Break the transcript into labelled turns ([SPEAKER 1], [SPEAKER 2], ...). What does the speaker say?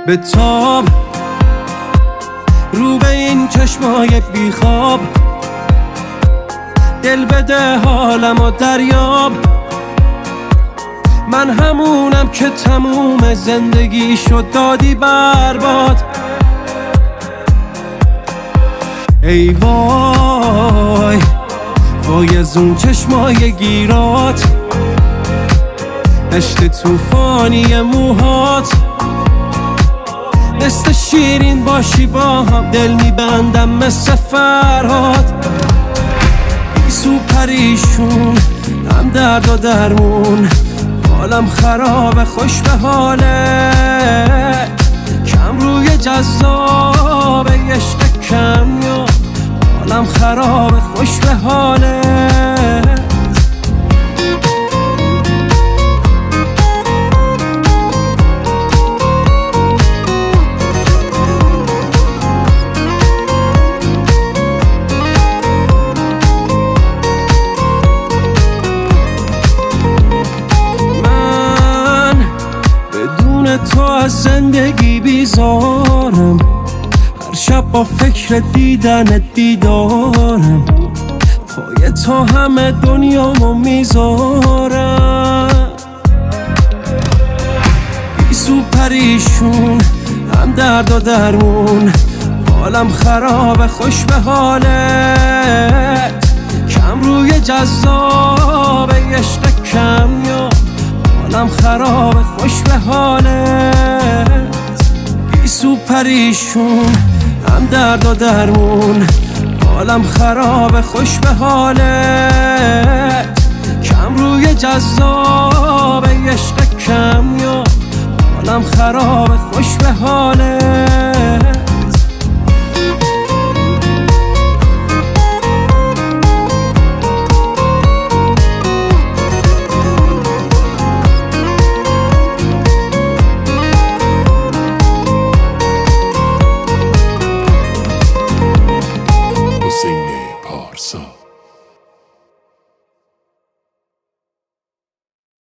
[SPEAKER 1] به تاب رو به این چشمای بیخواب، دل بده حالم و دریاب. من همونم که تموم زندگی شد دادی برباد. ای وای وای از اون چشمای گیرات، دشت توفانی موهات، مثل شیرین باشی با هم دل میبندم مثل فرهاد. بیسو پریشون هم درد و درمون، حالم خرابه خوش به حالت، کم روی جذابه عشق کمیاب. حالم خرابه خوش به حالت. تو از زندگی بیزارم، هر شب با فکر دیدن دیدارم، پای تو همه دنیامو میذارم. بیسو پریشون هم درد و درمون، حالم خرابه خوش به حالت، کم روی جذابه عشق کمیاب. حالم خرابه خوش به حالت. بیسو پریشون هم درد و درمون، حالم خرابه خوش به حالت، کم روی جذابه عشق کمیاب. حالم خرابه خوش به حالت.